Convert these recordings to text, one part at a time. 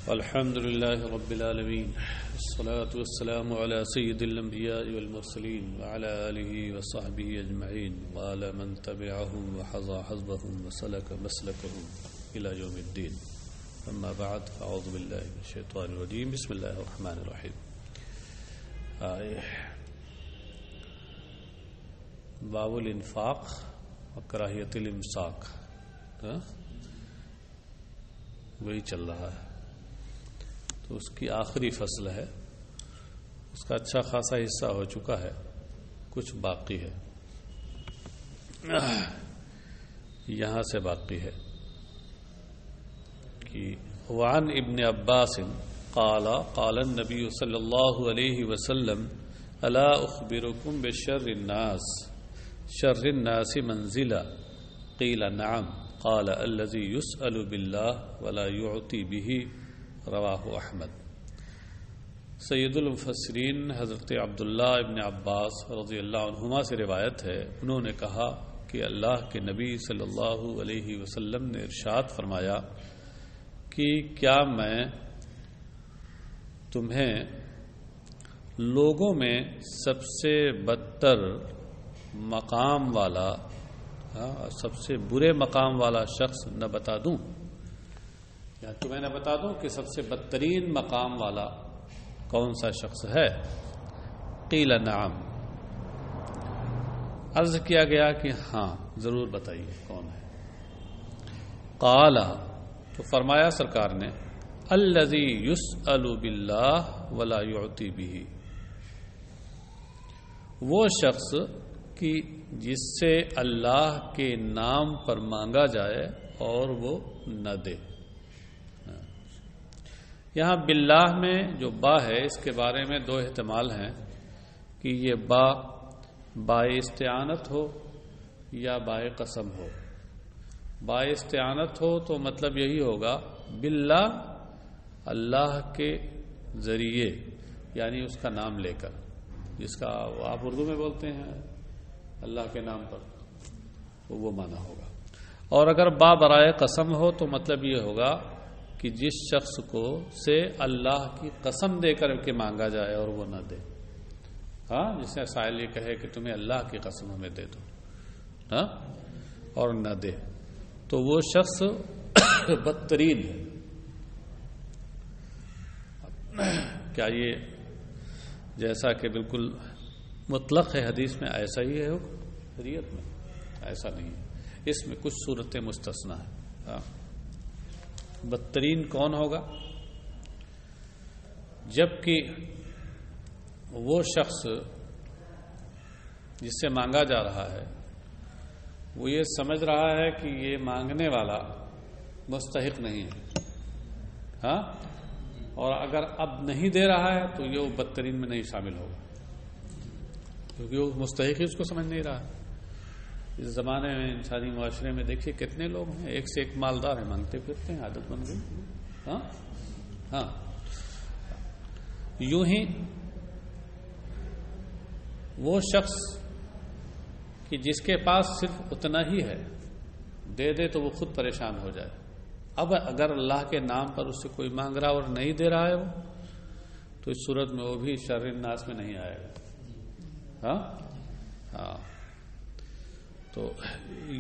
الحمد لله رب العالمين، الصلاة والسلام على سيد الأنبياء والمرسلين وعلى آله وصحبه أجمعين وعلى من تبعهم وحظى حظبهم وسلك مسلكهم إلى يوم الدين. أما بعد، فأعوذ بالله من الشيطان الرجيم. بسم الله الرحمن الرحيم. باب الانفاق وکراہیت الامساک، وہی چل رہا ہے. تو اس کی آخری فصل ہے. اس کا اچھا خاصا حصہ ہو چکا ہے، کچھ باقی ہے، یہاں سے باقی ہے کہ وعن ابن عباس قال قال النبی صلی اللہ علیہ وسلم الا اخبرکم بشر الناس شر الناس منزلا قیل نعم قال الذي يسأل بالله ولا يعطي به رواہ احمد. سید المفسرین حضرت عبداللہ ابن عباس رضی اللہ عنہما سے روایت ہے، انہوں نے کہا کہ اللہ کے نبی صلی اللہ علیہ وسلم نے ارشاد فرمایا کہ کیا میں تمہیں لوگوں میں سب سے بدتر مقام والا، سب سے برے مقام والا شخص نہ بتا دوں، یا تمہیں نہ بتا دوں کہ سب سے بدترین مقام والا کون سا شخص ہے؟ قیل نعم، عرض کیا گیا کہ ہاں ضرور بتائیے کون ہے. قال، تو فرمایا سرکار نے، الذی یسأل باللہ ولا یعطی بہ، وہ شخص کہ جس سے اللہ کے نام پر مانگا جائے اور وہ نہ دے. یہاں باللہ میں جو با ہے، اس کے بارے میں دو احتمال ہیں کہ یہ بائے استعانت ہو یا بائے قسم ہو. بائے استعانت ہو تو مطلب یہی ہوگا باللہ، اللہ کے ذریعے، یعنی اس کا نام لے کر، جس کا آپ اردو میں بولتے ہیں اللہ کے نام پر، تو وہ معنی ہوگا. اور اگر با برائے قسم ہو تو مطلب یہ ہوگا کہ جس شخص کو سے اللہ کی قسم دے کر کے مانگا جائے اور وہ نہ دے. جسے سائل یہ کہے کہ تمہیں اللہ کی قسم ہمیں دے دو، اور نہ دے، تو وہ شخص بدترین ہے. کیا یہ جیسا کہ بالکل مطلق ہے حدیث میں ایسا ہی ہے؟ شریعت میں ایسا نہیں ہے، اس میں کچھ صورتیں مستثنا ہیں. بدترین کون ہوگا؟ جبکہ وہ شخص جس سے مانگا جا رہا ہے وہ یہ سمجھ رہا ہے کہ یہ مانگنے والا مستحق نہیں ہے، اور اگر اب نہیں دے رہا ہے تو یہ بدترین میں نہیں شامل ہوگا، کیونکہ وہ مستحق ہی اس کو سمجھ نہیں رہا ہے. اس زمانے میں انسانی معاشرے میں دیکھیے کتنے لوگ ہیں، ایک سے ایک مالدار ہیں، مانگتے پھرتے ہیں، عادت بن گئی. یوں ہی وہ شخص کہ جس کے پاس صرف اتنا ہی ہے، دے دے تو وہ خود پریشان ہو جائے. اب اگر اللہ کے نام پر اس سے کوئی مانگ رہا اور نہیں دے رہا ہے وہ، تو اس صورت میں وہ بھی شر الناس میں نہیں آئے گا. تو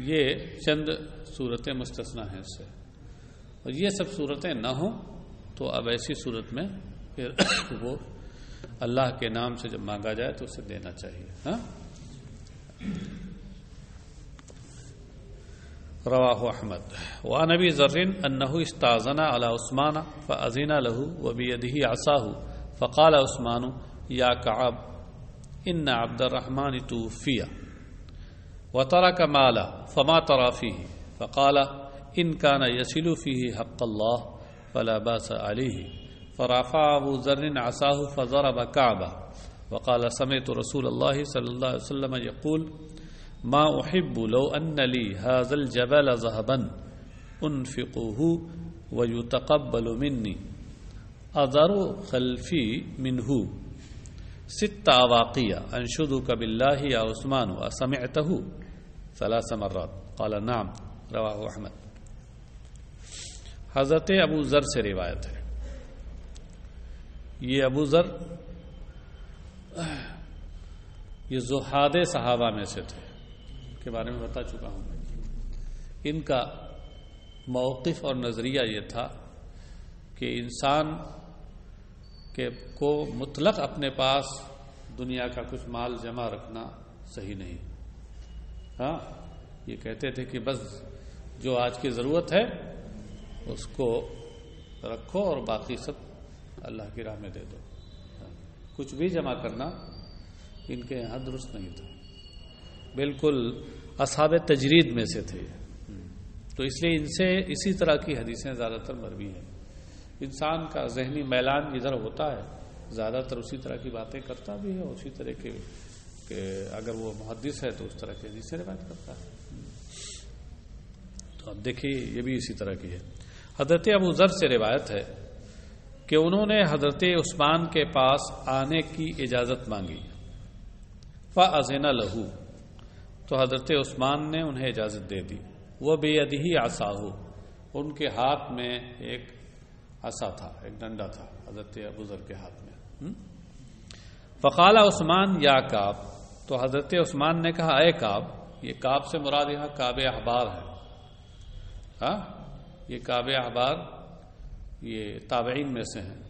یہ چند صورتیں مستثنا ہیں اس سے، اور یہ سب صورتیں نہ ہوں تو اب ایسی صورت میں پھر وہ اللہ کے نام سے جب مانگا جائے تو اسے دینا چاہیے. رواہ احمد. وعن ابی ذر انہ استاذن علی عثمان فاذن له وبیدہ عصاه فقال عثمان یا کعب ان عبد الرحمن توفی وترك مالا فما ترى فيه فقال إن كان يصل فيه حق الله فلا بأس عليه. فرفع أبو ذر عصاه فضرب كعبه وقال سمعت رسول الله صلى الله عليه وسلم يقول ما أحب لو أن لي هذا الجبل ذهبا أنفقه ويتقبل مني أذر خلفي منه 6 أواقية أنشدك بالله يا عثمان أسمعته 3 مرات قال نعم. رواہ احمد. حضرت ابو ذر سے روایت ہے یہ ابو ذر یہ زہاد صحابہ میں سے تھے، کے بارے میں بتا چکا ہوں۔ ان کا موقف اور نظریہ یہ تھا کہ انسان کو مطلق اپنے پاس دنیا کا کچھ مال جمع رکھنا صحیح نہیں۔ ہاں، یہ کہتے تھے کہ بس جو آج کی ضرورت ہے اس کو رکھو اور باقی سب اللہ کی راہ میں دے دو۔ کچھ بھی جمع کرنا ان کے یہاں درست نہیں تھا، بالکل اصحاب تجرید میں سے تھے۔ تو اس لیے ان سے اسی طرح کی حدیثیں زیادہ تر مروی ہیں۔ انسان کا ذہنی میلان ادھر ہوتا ہے، زیادہ تر اسی طرح کی باتیں کرتا بھی ہے، اسی طرح کے کہ اگر وہ محدث ہے تو اس طرح کی حدیثیں روایت کرتا ہے۔ تو اب دیکھیے یہ بھی اسی طرح کی ہے۔ حضرت ابو ذر سے روایت ہے کہ انہوں نے حضرت عثمان کے پاس آنے کی اجازت مانگی، فأذن لہ، تو حضرت عثمان نے انہیں اجازت دے دی۔ وبیدہ عصاہ، ان کے ہاتھ میں ایک عصا تھا، ایک ڈنڈا تھا حضرت ابو ذر کے ہاتھ میں۔ فقال عثمان یا کعب، تو حضرت عثمان نے کہا اے کعب، یہ کعب سے مراد یہاں کعب احبار ہے۔ ہاں، یہ کعب احبار یہ تابعین میں سے ہیں۔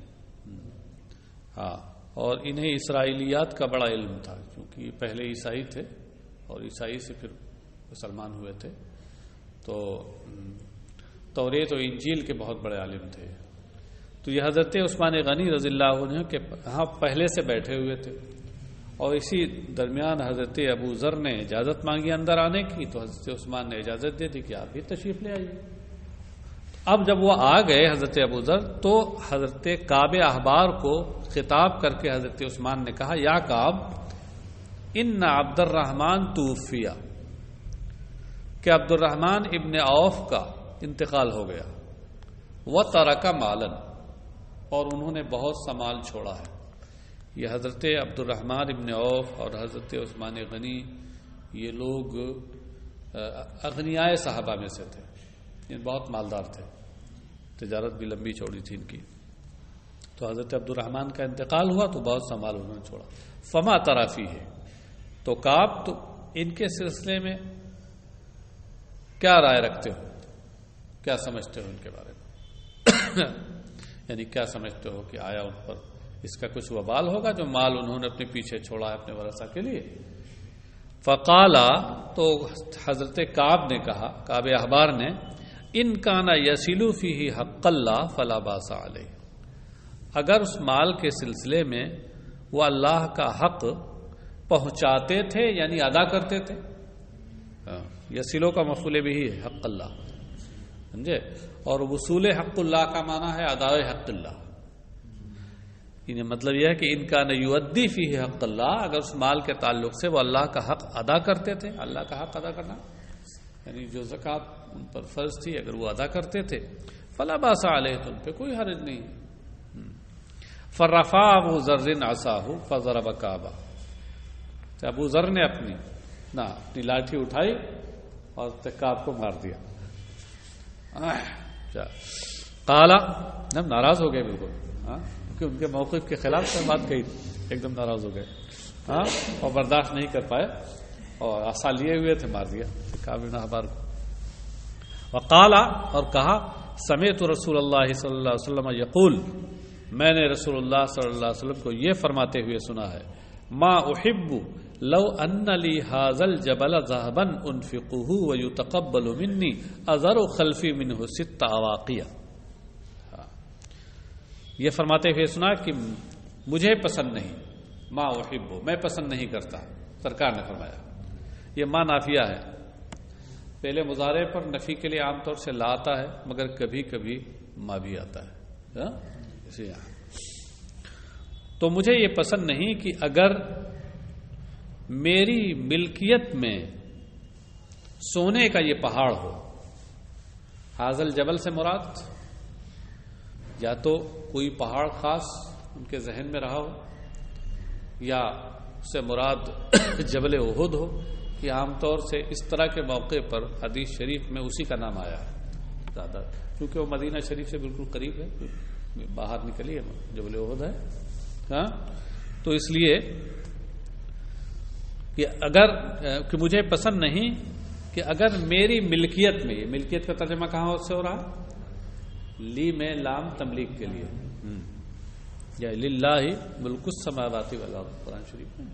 ہاں، اور انہیں اسرائیلیات کا بڑا علم تھا، کیونکہ یہ پہلے عیسائی تھے اور عیسائی سے پھر مسلمان ہوئے تھے، تو توریت و انجیل کے بہت بڑے عالم تھے۔ تو یہ حضرت عثمان غنی رضی اللہ عنہ کے ہاں پہلے سے بیٹھے ہوئے تھے، اور اسی درمیان حضرت ابو ذر نے اجازت مانگی اندر آنے کی، تو حضرت عثمان نے اجازت دے دی کہ آپ بھی تشریف لے آئیے۔ اب جب وہ آ گئے حضرت ابو ذر، تو حضرت کعب احبار کو خطاب کر کے حضرت عثمان نے کہا یا کعب ان عبد الرحمن توفی، کہ عبد الرحمن ابن عوف کا انتقال ہو گیا، وترک مالا، اور انہوں نے بہت سا مال چھوڑا ہے۔ یہ حضرت عبد الرحمن ابن عوف اور حضرت عثمان غنی یہ لوگ اغنیاء صحابہ میں سے تھے، یہ بہت مالدار تھے، تجارت بھی لمبی چوڑی تھی ان کی۔ تو حضرت عبد الرحمن کا انتقال ہوا تو بہت سا مال انہوں نے چھوڑا۔ فما ترافی ہے، تو کعب تو ان کے سلسلے میں کیا رائے رکھتے ہو، کیا سمجھتے ہو ان کے بارے میں؟ یعنی کیا سمجھتے ہو کہ آیا ان پر اس کا کچھ وبال ہوگا جو مال انہوں نے اپنے پیچھے چھوڑا ہے اپنے ورثہ کے لیے؟ فقالا، تو حضرت کعب نے کہا، کعب احبار نے، ان کان یصل فیہ حق اللہ فلا باس علیہ، اگر اس مال کے سلسلے میں وہ اللہ کا حق پہنچاتے تھے یعنی ادا کرتے تھے، یصلو کا مفعول بھی ہے حق اللہ، سمجھے، اور وصول حق اللہ کا معنی ہے ادائے حق اللہ۔ یعنی مطلب یہ ہے کہ ان کا یؤدی فیہ حق اللہ، اگر اس مال کے تعلق سے وہ اللہ کا حق ادا کرتے تھے، اللہ کا حق ادا کرنا یعنی جو زکوٰۃ ان پر فرض تھی اگر وہ ادا کرتے تھے، فلا باس علیہ، تو ان پہ کوئی حرج نہیں۔ فرفع ابو ذر عصاہ فضرب کعبہ، ابو ذر نے اپنی لاٹھی اٹھائی اور کعب کو مار دیا۔ قالا، جب ناراض ہو گئے بالکل، کیونکہ ان کے موقف کے خلاف سے بات کہی، ایک دم ناراض ہو گئے اور برداشت نہیں کر پائے اور عصا لیے ہوئے تھے، مار دیا کعب بن احبار کو۔ وقالا، اور کہا، سمعت رسول اللہ صلی اللہ علیہ وسلم یقول، میں نے رسول اللہ صلی اللہ علیہ وسلم کو یہ فرماتے ہوئے سنا ہے، ما احب لو ان لی ھذا الجبل ذهبا انفقه ويتقبل مني اذر خلفی منه 6 اواقیہ۔ یہ فرماتے ہوئے سنا کہ مجھے پسند نہیں، ما احب، میں پسند نہیں کرتا، سرکار نے فرمایا۔ یہ ما نافیہ ہے، پہلے مضارع پر نفی کے لیے عام طور سے لا آتا ہے، مگر کبھی کبھی ما بھی آتا ہے، اسی یہاں۔ تو مجھے یہ پسند نہیں کہ اگر میری ملکیت میں سونے کا یہ پہاڑ ہو۔ حاضل جبل سے مراد یا تو کوئی پہاڑ خاص ان کے ذہن میں رہا ہو، یا اس سے مراد جبل احد ہو، کہ عام طور سے اس طرح کے موقع پر حدیث شریف میں اسی کا نام آیا ہے زیادہ، کیونکہ وہ مدینہ شریف سے بالکل قریب ہے، باہر نکلی ہے جبل احد ہے. ہاں تو اس لیے کہ اگر کہ مجھے پسند نہیں کہ اگر میری ملکیت میں، یہ ملکیت کا ترجمہ کہاں سے ہو رہا؟ لی میں لام تملیک کے لیے، یا للہ ملک السماوات والارض، قرآن شریف میں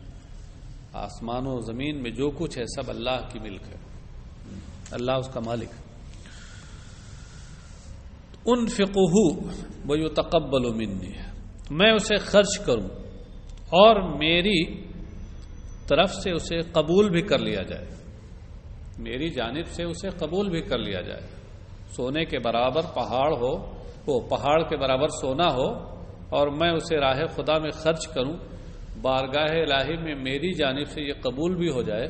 آسمان و زمین میں جو کچھ ہے سب اللہ کی ملک ہے، اللہ اس کا مالک. انفقہ ویتقبل منی، میں اسے خرچ کروں اور میری طرف سے اسے قبول بھی کر لیا جائے، میری جانب سے اسے قبول بھی کر لیا جائے. سونے کے برابر پہاڑ ہو، وہ پہاڑ کے برابر سونا ہو اور میں اسے راہ خدا میں خرچ کروں، بارگاہ الہی میں میری جانب سے یہ قبول بھی ہو جائے،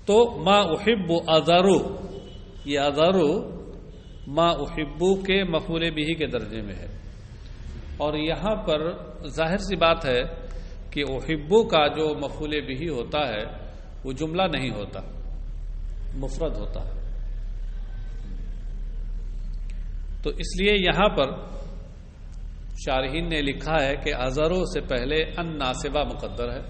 تو ما احب اذرو، یہ اذرو ما احبو کے مفعول بہ کے درجے میں ہے. اور یہاں پر ظاہر سی بات ہے کہ احبو کا جو مفعول بہ ہوتا ہے وہ جملہ نہیں ہوتا، مفرد ہوتا ہے. تو اس لیے یہاں پر شارحین نے لکھا ہے کہ اذرو سے پہلے ان ناصبہ مقدر ہے،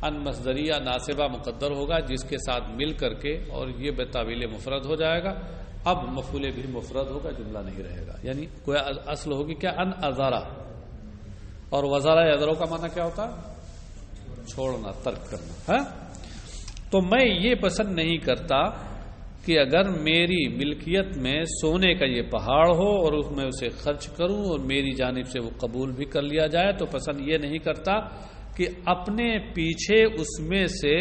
ان مصدریہ ناصبہ مقدر ہوگا جس کے ساتھ مل کر کے اور یہ بتاویل مفرد ہو جائے گا. اب مفعول بھی مفرد ہوگا، جملہ نہیں رہے گا. یعنی کوئی اصل ہوگی کیا؟ ان ازارا. اور وزارہ اذرو کا معنی کیا ہوتا ہے؟ چھوڑنا، ترک کرنا ہے. تو میں یہ پسند نہیں کرتا کہ اگر میری ملکیت میں سونے کا یہ پہاڑ ہو اور اس میں اسے خرچ کروں اور میری جانب سے وہ قبول بھی کر لیا جائے، تو پسند یہ نہیں کرتا کہ اپنے پیچھے اس میں سے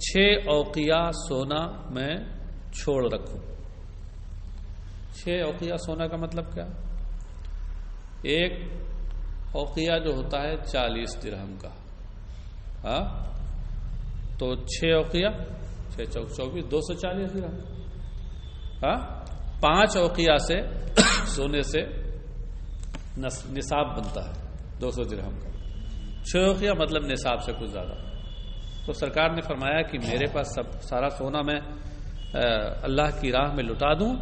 6 اوقیہ سونا میں چھوڑ رکھوں. 6 اوقیہ سونا کا مطلب کیا؟ ایک اوقیہ جو ہوتا ہے 40 درہم کا، ہاں تو 6 اوقیہ 6 چوک 24 240 درہم. ہاں 5 اوقیہ سے سونے سے نصاب بنتا ہے 200 درہم کا. 6 اوقیہ مطلب نصاب سے کچھ زیادہ. تو سرکار نے فرمایا کہ میرے پاس سارا سونا میں اللہ کی راہ میں لٹا دوں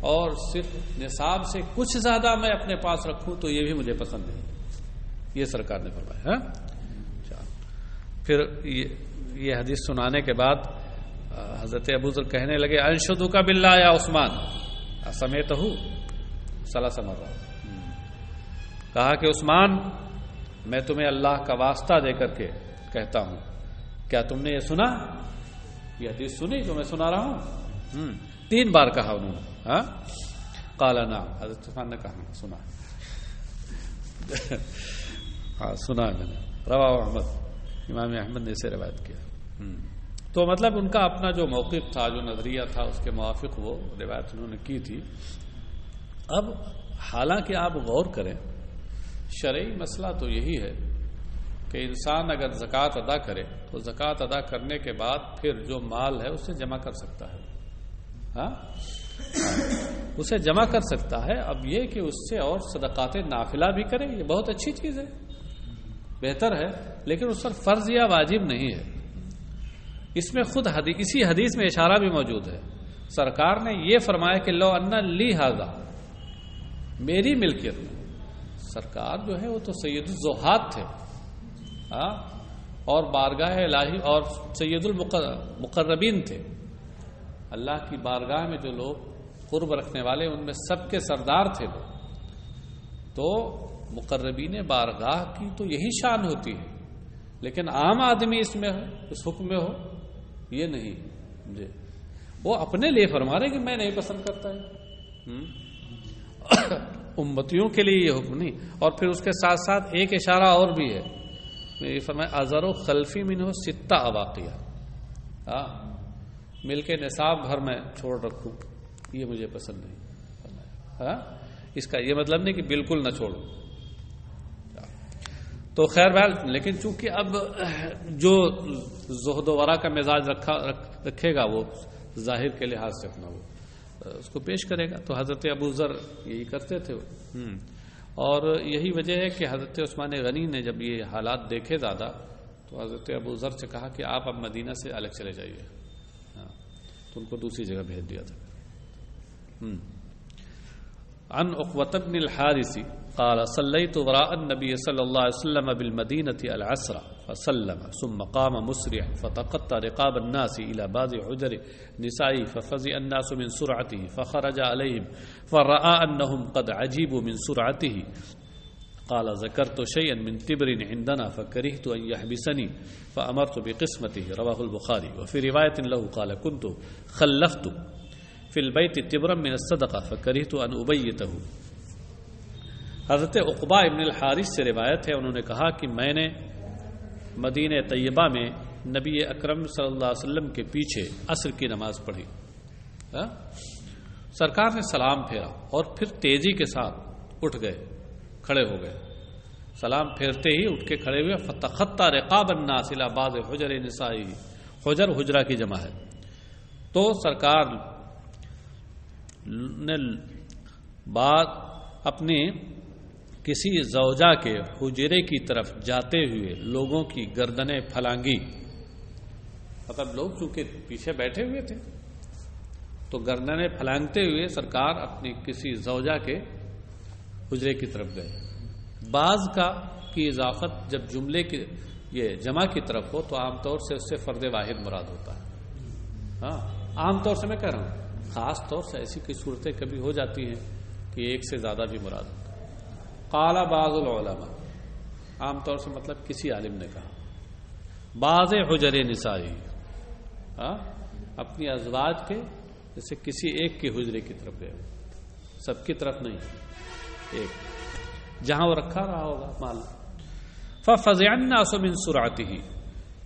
اور صرف نصاب سے کچھ زیادہ میں اپنے پاس رکھوں تو یہ بھی مجھے پسند نہیں. یہ سرکار نے فرمایا. پھر یہ حدیث سنانے کے بعد حضرت ابو ذر کہنے لگے انشدک باللہ یا عثمان سمیتہ ثلاث مرات. کہا کہ عثمان میں تمہیں اللہ کا واسطہ دے کر کے کہتا ہوں، کیا تم نے یہ سنا؟ یہ حدیث سنی جو میں سنا رہا ہوں؟ 3 بار کہا انہوں نے. ہاں قال نعم، حضرت عثمان نے کہا سنا. ہاں سنا میں نے. رواہ احمد، امام احمد نے اسے روایت کیا. تو مطلب ان کا اپنا جو موقف تھا، جو نظریہ تھا، اس کے موافق وہ روایت انہوں نے کی تھی. اب حالانکہ آپ غور کریں، شرعی مسئلہ تو یہی ہے کہ انسان اگر زکوٰۃ ادا کرے تو زکوٰۃ ادا کرنے کے بعد پھر جو مال ہے اسے جمع کر سکتا ہے. ہاں اسے جمع کر سکتا ہے. اب یہ کہ اس سے اور صدقات نافلہ بھی کرے، یہ بہت اچھی چیز ہے، بہتر ہے، لیکن اس پر فرض یا واجب نہیں ہے. اس میں خود اسی حدیث میں اشارہ بھی موجود ہے. سرکار نے یہ فرمایا کہ لو ان لی ھذا، میری ملکیت میں. سرکار جو ہے وہ تو سید الزہاد تھے اور بارگاہ الہی اور سید المقربین تھے. اللہ کی بارگاہ میں جو لوگ قرب رکھنے والے ان میں سب کے سردار تھے. تو مقربین بارگاہ کی تو یہی شان ہوتی ہے، لیکن عام آدمی اس میں ہو، اس حکم میں ہو، یہ نہیں. جی وہ اپنے لیے فرما رہے کہ میں نہیں پسند کرتا ہے، امتیوں کے لیے یہ حکم نہیں. اور پھر اس کے ساتھ ساتھ ایک اشارہ اور بھی ہے، یہ فرمایا اذر خلفی منہ 6 اواقیہ، مل کے نصاب بھر میں چھوڑ رکھوں، یہ مجھے پسند نہیں. اس کا یہ مطلب نہیں کہ بالکل نہ چھوڑو. تو خیر بحال، لیکن چونکہ اب جو زہد و ورع کا مزاج رکھے گا وہ ظاہر کے لحاظ سے اپنا وہ اس کو پیش کرے گا. تو حضرت ابو ذر یہی کرتے تھے. اور یہی وجہ ہے کہ حضرت عثمان غنی نے جب یہ حالات دیکھے زیادہ تو حضرت ابو ذر سے کہا کہ آپ اب مدینہ سے الگ چلے جائیے. تو ان کو دوسری جگہ بھیج دیا تھا. عن عقبۃ بن الحارث قال صليت وراء النبي صلى الله عليه وسلم بالمدينة العصر فسلم ثم قام مسرعا فتقطع رقاب الناس إلى بعض حجر نسائه ففزع الناس من سرعته فخرج عليهم فرأى أنهم قد عجبوا من سرعته قال ذكرت شيئا من تبر عندنا فكرهت أن يحبسني فأمرت بقسمته رواه البخاري. وفي رواية له قال كنت خلفت في البيت تبرا من الصدقة فكرهت أن أبيته. حضرت عقبہ ابن الحارث سے روایت ہے، انہوں نے کہا کہ میں نے مدینہ طیبہ میں نبی اکرم صلی اللہ علیہ وسلم کے پیچھے عصر کی نماز پڑھی. سرکار نے سلام پھیرا اور پھر تیزی کے ساتھ اٹھ گئے، کھڑے ہو گئے. سلام پھیرتے ہی اٹھ کے کھڑے ہوئے. فتخطى رقاب الناس الى بعض حجر نسائه، حجر حجرہ کی جمع ہے. تو سرکار نے بعد اپنے کسی زوجہ کے حجرے کی طرف جاتے ہوئے لوگوں کی گردنیں پھلانگی. مطلب لوگ چونکہ پیچھے بیٹھے ہوئے تھے تو گردنیں پھلانگتے ہوئے سرکار اپنی کسی زوجہ کے حجرے کی طرف گئے. بعض کا کی اضافت جب جملے کی یہ جمع کی طرف ہو تو عام طور سے اس سے فرد واحد مراد ہوتا ہے. ہاں عام طور سے میں کہہ رہا ہوں، خاص طور سے ایسی کوئی صورتیں کبھی ہو جاتی ہیں کہ ایک سے زیادہ بھی مراد ہوتا ہے. قال بعض العلماء، عام طور سے مطلب کسی عالم نے کہا بعض حجر نسائی، اپنی ازواج کے جیسے کسی ایک کے حجرے کی طرف گئے، سب کی طرف نہیں، ایک جہاں وہ رکھا رہا ہوگا مال. ففزع الناس من سرعته،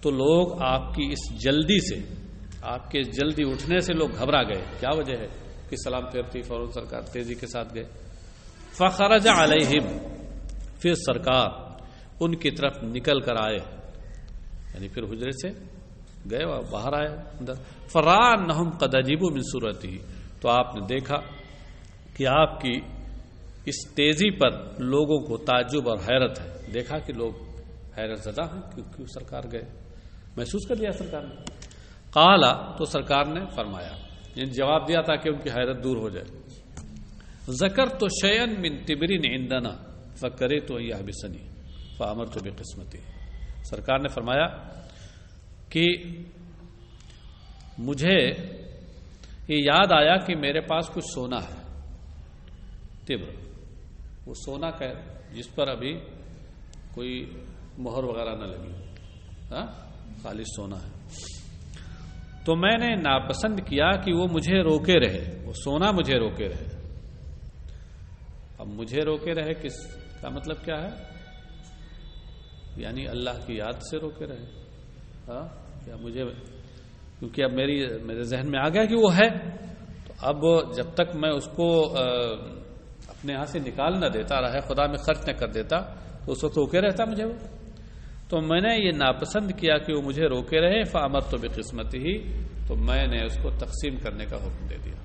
تو لوگ آپ کی اس جلدی سے، آپ کے جلدی اٹھنے سے لوگ گھبرا گئے. کیا وجہ ہے کہ سلام پھیرتی فوراً سرکار تیزی کے ساتھ گئے. فخرج علیہم، پھر سرکار ان کی طرف نکل کر آئے، یعنی پھر حجرے سے گئے اور باہر آئے اندر. فرآ انہم قد عجبوا من سرعته، تو آپ نے دیکھا کہ آپ کی اس تیزی پر لوگوں کو تعجب اور حیرت ہے. دیکھا کہ لوگ حیرت زدہ ہیں کیوں سرکار گئے، محسوس کر لیا سرکار نے. قال، تو سرکار نے فرمایا، یعنی جواب دیا تاکہ ان کی حیرت دور ہو جائے. ذکرت شیئا من تبر عندنا فکرہت ان یحبسنی فامرت بقسمتی. سرکار نے فرمایا کہ مجھے یہ یاد آیا کہ میرے پاس کچھ سونا ہے. تبر وہ سونا کا جس پر ابھی کوئی مہر وغیرہ نہ لگی، خالص سونا ہے. تو میں نے ناپسند کیا کہ وہ مجھے روکے رہے، وہ سونا مجھے روکے رہے. اب مجھے روکے رہے کس کا مطلب کیا ہے؟ یعنی اللہ کی یاد سے روکے رہے. کیا مجھے، کیونکہ اب میرے ذہن میں آ گیا کہ وہ ہے، تو اب جب تک میں اس کو اپنے ہاں سے نکال نہ دیتا، راہ خدا میں خرچ نہ کر دیتا تو اس وقت روکے رہتا مجھے وہ. تو میں نے یہ ناپسند کیا کہ وہ مجھے روکے رہے. فامرت بقسمتہ، تو میں نے اس کو تقسیم کرنے کا حکم دے دیا،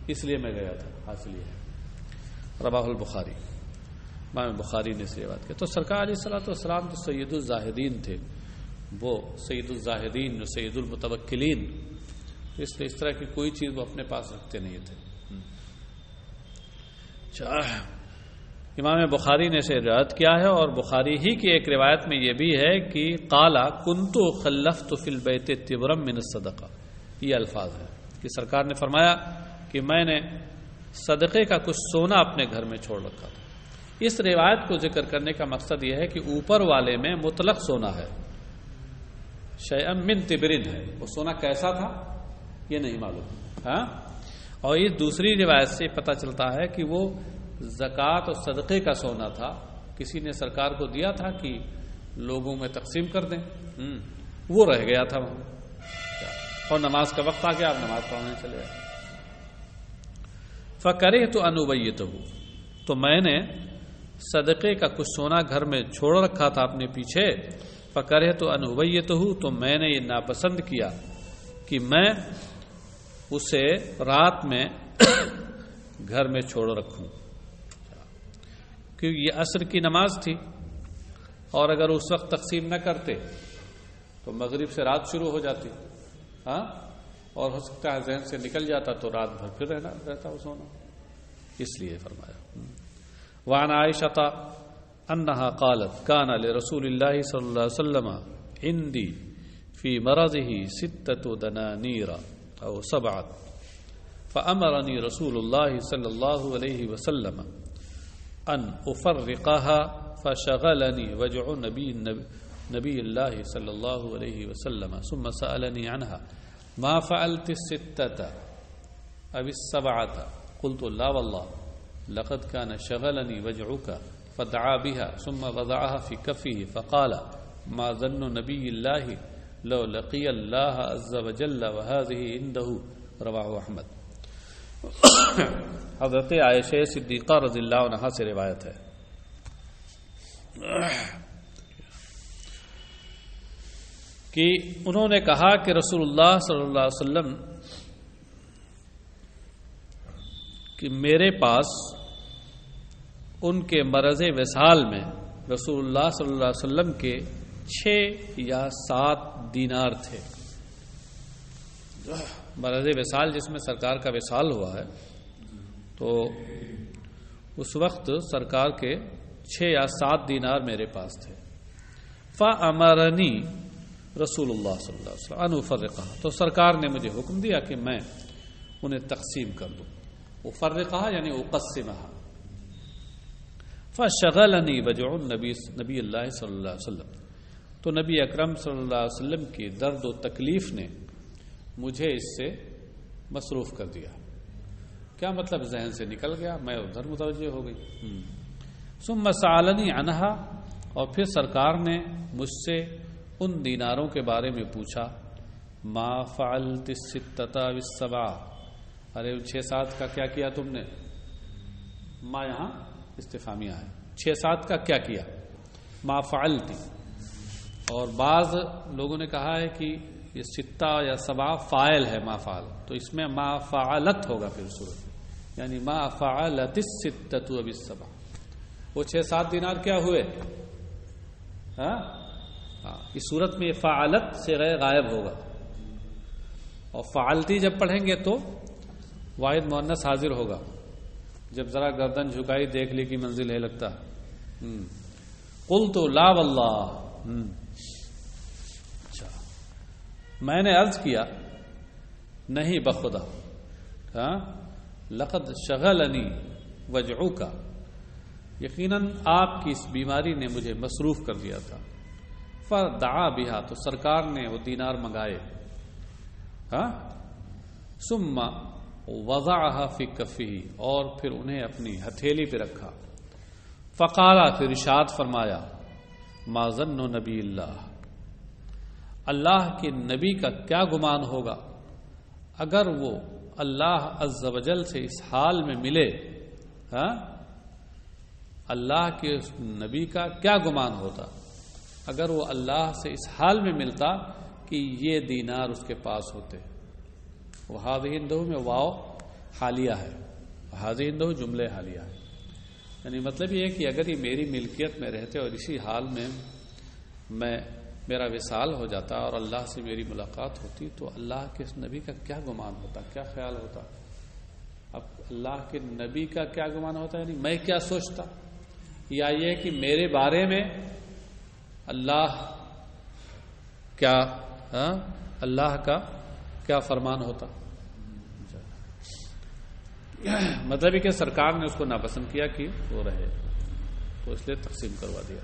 اس لیے میں گیا تھا. حاصل یہ ہے. رواہ البخاری، امام بخاری نے اس روایت کیا. تو سرکار علیہ الصلوۃ والسلام جو سید الزاہدین تھے، وہ سید الزاہدین جو سید المتوکلین، اس لیے اس طرح کی کوئی چیز وہ اپنے پاس رکھتے نہیں تھے. امام بخاری نے اسے روایت کیا ہے، اور بخاری ہی کی ایک روایت میں یہ بھی ہے کہ قال كنت خلفت في البيت تبرا من الصدقہ. یہ الفاظ ہے کہ سرکار نے فرمایا کہ میں نے صدقے کا کچھ سونا اپنے گھر میں چھوڑ رکھا تھا. اس روایت کو ذکر کرنے کا مقصد یہ ہے کہ اوپر والے میں مطلق سونا ہے، شیئا من تبرن ہے. وہ سونا کیسا تھا یہ نہیں معلوم. اور اس دوسری روایت سے پتہ چلتا ہے کہ وہ زکوٰۃ اور صدقے کا سونا تھا، کسی نے سرکار کو دیا تھا کہ لوگوں میں تقسیم کر دیں، وہ رہ گیا تھا وہاں، اور نماز کا وقت آ گیا، آپ نماز پڑھنے چلے گئے. فکرہت ان ابیتہ، تو میں نے صدقے کا کچھ سونا گھر میں چھوڑ رکھا تھا اپنے پیچھے. فکرہت ان ابیتہ، تو میں نے یہ ناپسند کیا کہ میں اسے رات میں گھر میں چھوڑ رکھوں، کیونکہ یہ عصر کی نماز تھی، اور اگر اس وقت تقسیم نہ کرتے تو مغرب سے رات شروع ہو جاتی، اور ہو سکتا ہے ذہن سے نکل جاتا تو رات بھر پھر رہتا وہ سونا. اس لیے فرمایا. وعن عائشة أنها قالت كان لرسول الله صلى الله عليه وسلم عندي في مرضه 6 دنانير أو 7 فأمرني رسول الله صلى الله عليه وسلم أن أفرقها فشغلني وجع نبي الله صلى الله عليه وسلم ثم سألني عنها ما فعلت 6 أو 7 قلت لا والله لقد كان شغلني وجعك فدعا بها ثم وضعها في كفه فقال ما ظن نبي الله لو لقي الله عز وجل وهذه عنده رواه احمد. حضرت عائشہ صدیقہ رضی اللہ عنہا سے روایت ہے کہ انہوں نے کہا کہ رسول اللہ صلی اللہ علیہ وسلم کہ میرے پاس ان کے مرض وصال میں رسول اللہ صلی اللہ علیہ وسلم کے 6 یا 7 دینار تھے. مرض وصال جس میں سرکار کا وصال ہوا ہے تو اس وقت سرکار کے 6 یا 7 دینار میرے پاس تھے. فَأَمَرَنِي رسول اللہ صلی اللہ علیہ وسلم ان افرقها تو سرکار نے مجھے حکم دیا کہ میں انہیں تقسیم کر دوں. افرقها یعنی اقسمها. فشغلنی وجع نبی اللہ صلی اللہ علیہ وسلم تو نبی اکرم صلی اللہ علیہ وسلم کی درد و تکلیف نے مجھے اس سے مصروف کر دیا. کیا مطلب؟ ذہن سے نکل گیا، میں ادھر متوجہ ہو گئی. ثم سألنی عنہا اور پھر سرکار نے مجھ سے ان دیناروں کے بارے میں پوچھا. ما فعلت 6 و 7 ارے 6-7 کا کیا کیا تم نے؟ ما یہاں استفہامیہ ہے. 6-7 کا کیا کیا؟ ما فعلتی. اور بعض لوگوں نے کہا ہے کہ یہ 6 یا 7 فاعل ہے ما فعل، تو اس میں ما فعلت ہوگا پھر صورت میں، یعنی ما فعلت 6 و 7 وہ 6-7 دینار کیا ہوئے؟ اس صورت میں فعلت سے غائب ہوگا. اور فعلتی جب پڑھیں گے تو واحد مؤنث حاضر ہوگا. جب ذرا گردن جھکائی دیکھ لی کی منزل ہے لگتا. قلت لا واللہ اچھا میں نے عرض کیا نہیں بخدا. لقد شغلنی وجعک یقیناً آپ کی اس بیماری نے مجھے مصروف کر دیا تھا. فدعا بها تو سرکار نے وہ دینار منگائے. ثم وضعها في كفه اور پھر انہیں اپنی ہتھیلی پہ رکھا. فقال پھر ارشاد فرمایا ما ظن نبی اللہ کے نبی کا کیا گمان ہوگا اگر وہ اللہ عز و جل سے اس حال میں ملے. اللہ کے نبی کا کیا گمان ہوتا اگر وہ اللہ سے اس حال میں ملتا کہ یہ دینار اس کے پاس ہوتے. وہذہ عنده میں واو حالیہ ہے، وہذہ عنده جملے حالیہ ہے. یعنی مطلب یہ ہے کہ اگر یہ میری ملکیت میں رہتے اور اسی حال میں میرا وصال ہو جاتا اور اللہ سے میری ملاقات ہوتی تو اللہ کے اس نبی کا کیا گمان ہوتا، کیا خیال ہوتا. اب اللہ کے نبی کا کیا گمان ہوتا یعنی میں کیا سوچتا، یا یہ کہ میرے بارے میں اللہ کیا اللہ کا کیا فرمان ہوتا. مطلب کہ سرکار نے اس کو ناپسند کیا کہ وہ رہے تو اس لیے تقسیم کروا دیا.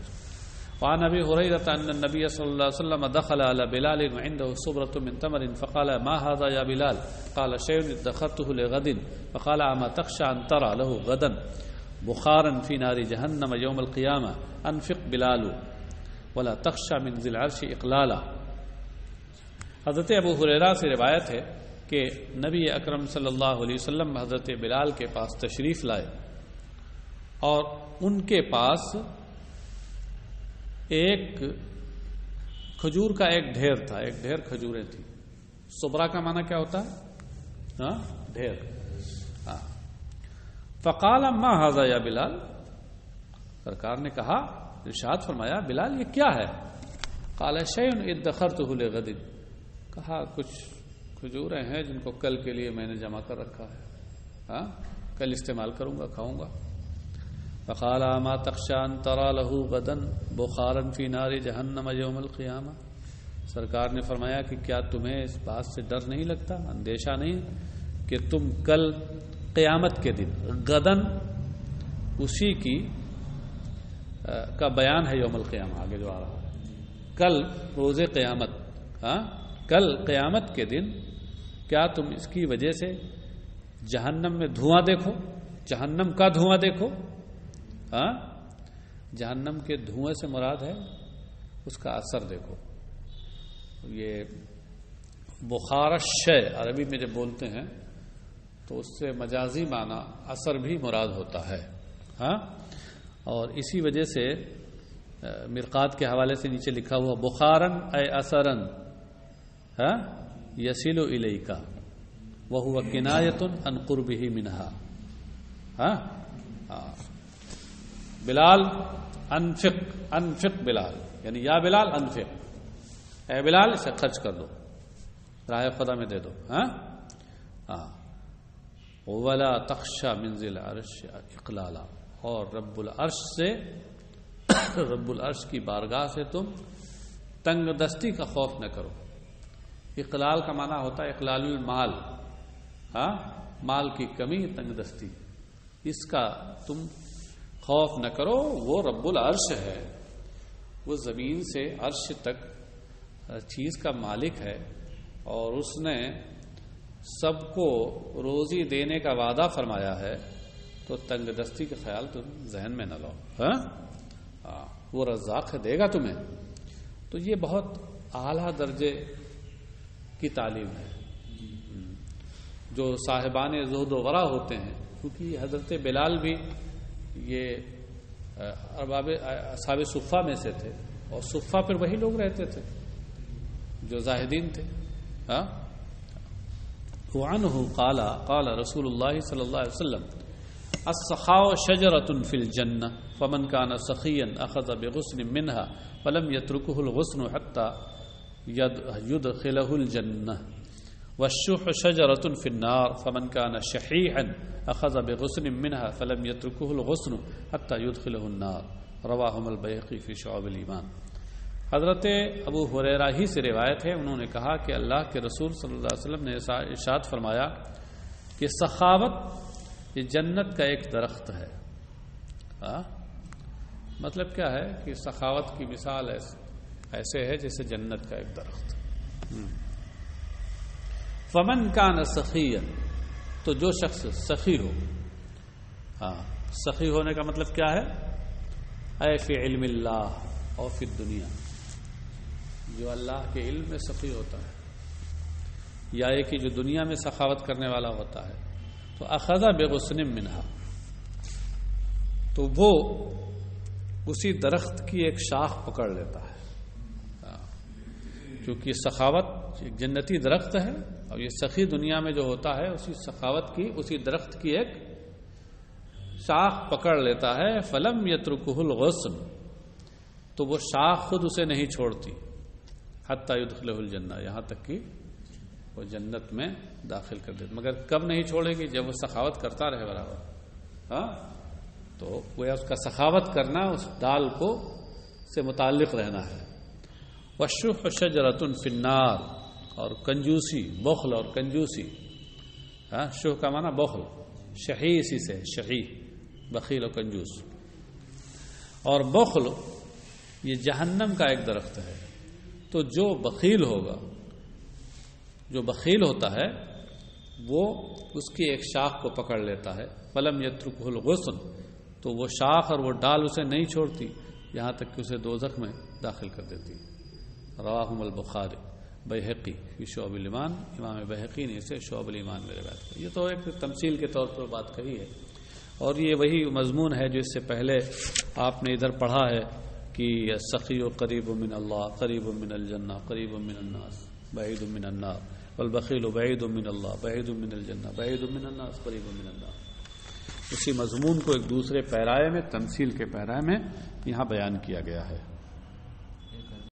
وعن ابي هريره ان النبي صلى الله عليه وسلم دخل على بلال وعنده صبرة من تمر فقال ما هذا يا بلال؟ قال شيء ادخرته لغد. فقال اما تخشى ان ترى له غدا بخارا في نار جهنم يوم القيامه انفق بلال ولا تخشى من ذي العرش اقلالا. حضرت ابو ہریرہ سے روایت ہے کہ نبی اکرم صلی اللہ علیہ وسلم حضرت بلال کے پاس تشریف لائے اور ان کے پاس ایک کھجور کا ایک ڈھیر تھا، ایک ڈھیر کھجوریں تھیں. صبرا کا معنی کیا ہوتا ہے؟ ڈھیر. فقال ما هذا یا بلال، سرکار نے کہا ارشاد فرمایا بلال یہ کیا ہے؟ قال شیء ادخرته لغد، کہا کچھ کھجوریں ہیں جن کو کل کے لیے میں نے جمع کر رکھا ہے، کل استعمال کروں گا، کھاؤں گا. فقال اما تخشى ان ترى له غدا بخارا فی نار جہنم یوم القیامہ، سرکار نے فرمایا کہ کیا تمہیں اس بات سے ڈر نہیں لگتا، اندیشہ نہیں کہ تم کل قیامت کے دن، غدن اسی کی کا بیان ہے یوم القیامہ، آگے جو آ رہا ہے کل روز قیامت، کل قیامت کے دن کیا تم اس کی وجہ سے جہنم میں دھواں دیکھو، جہنم کا دھواں دیکھو؟ جہنم کے دھوئیں سے مراد ہے اس کا اثر دیکھو. یہ بخار الشے عربی میں جب بولتے ہیں تو اس سے مجازی معنی اثر بھی مراد ہوتا ہے. اور اسی وجہ سے مرقات کے حوالے سے نیچے لکھا ہوا بخارن اے اثرن یسیل الیکا وہو کنایۃ عن قربہ منہا. بلال انفق بلال، یعنی یا بلال انفق، اے بلال اسے خرچ کر دو، راہ خدا میں دے دو. ولا تخشى منزل عرش اقلالا، اور رب العرش کی بارگاہ سے تم تنگ دستی کا خوف نہ کرو. اقلال کا معنی ہوتا ہے اقلال المال، مال کی کمی، تنگ دستی، اس کا تم خوف نہ کرو. وہ رب العرش ہے، وہ زمین سے عرش تک چیز کا مالک ہے، اور اس نے سب کو روزی دینے کا وعدہ فرمایا ہے، تو تنگ دستی کا خیال تم ذہن میں نہ لو. وہ رزاق دے گا تمہیں. تو یہ بہت اعلیٰ درجے کی تعلیم ہے جو صاحبان زہد و ورع ہوتے ہیں، کیونکہ حضرت بلال بھی یہ اصحاب صفہ میں سے تھے، اور صفہ پر وہی لوگ رہتے تھے جو زاہدین تھے. وعنہ قال رسول اللہ صلی اللہ علیہ وسلم السخاء شجرۃ فی الجنہ فمن کان سخیا اخذ بغصن منها فلم يتركه الغصن حتى يدخله الجنہ والشح شجرۃ فی النار فمن کان شحیحا اخذ بغصن منها فلم يتركه الغصن حتى يدخله النار رواہم البیہقی فی شعب الایمان. حضرت ابو ہریرہ ہی سے روایت ہے، انہوں نے کہا کہ اللہ کے رسول صلی اللہ علیہ وسلم نے ارشاد فرمایا کہ سخاوت یہ جنت کا ایک درخت ہے. مطلب کیا ہے کہ سخاوت کی مثال ایسے ہے جیسے جنت کا ایک درخت. فمن کان سخیا، تو جو شخص سخی ہو، سخی ہونے کا مطلب کیا ہے؟ اے فی علم اللہ اور فی الدنیا، جو اللہ کے علم میں سخی ہوتا ہے، یا یہ کہ جو دنیا میں سخاوت کرنے والا ہوتا ہے، تو اخذ بغصن منہا، تو وہ اسی درخت کی ایک شاخ پکڑ لیتا ہے. کیونکہ سخاوت ایک جنتی درخت ہے، اور یہ سخی دنیا میں جو ہوتا ہے اسی سخاوت کی، اسی درخت کی ایک شاخ پکڑ لیتا ہے. فلم یترکہ الغصن، تو وہ شاخ خود اسے نہیں چھوڑتی، حتی یدخلہ الجنہ، یہاں تک کہ وہ جنت میں داخل کر دیتے. مگر کب نہیں چھوڑے گی؟ جب وہ سخاوت کرتا رہے برابر. تو وہ اس کا سخاوت کرنا اس ڈال کو سے متعلق رہنا ہے. والشح شجرۃ فی النار، اور کنجوسی، بخل اور کنجوسی. شح کا معنی بخل، شحیح اسی سے، شحیح بخیل و کنجوس. اور بخل یہ جہنم کا ایک درخت ہے. تو جو بخیل ہوگا، جو بخیل ہوتا ہے، وہ اس کی ایک شاخ کو پکڑ لیتا ہے. فلم یترکہ الغصن، تو وہ شاخ اور وہ ڈال اسے نہیں چھوڑتی یہاں تک کہ اسے دوزخ میں داخل کر دیتی. رواہم البخاری بیہقی فی شعب الایمان، امام بیہقی نے اسے شعب الایمان میں روایت کی. یہ تو ایک تمثیل کے طور پر بات کہی ہے، اور یہ وہی مضمون ہے جو اس سے پہلے آپ نے ادھر پڑھا ہے کہ السخی قریب من اللہ، قریب من الجنہ، قریب من الناس، بعید من النار، والبخیل بعید من اللہ، بعید من الجنہ، بعید من الناس، قریب من النار. اسی مضمون کو ایک دوسرے پیرائے میں، تمثیل کے پیرائے میں یہاں بیان کیا گیا ہے.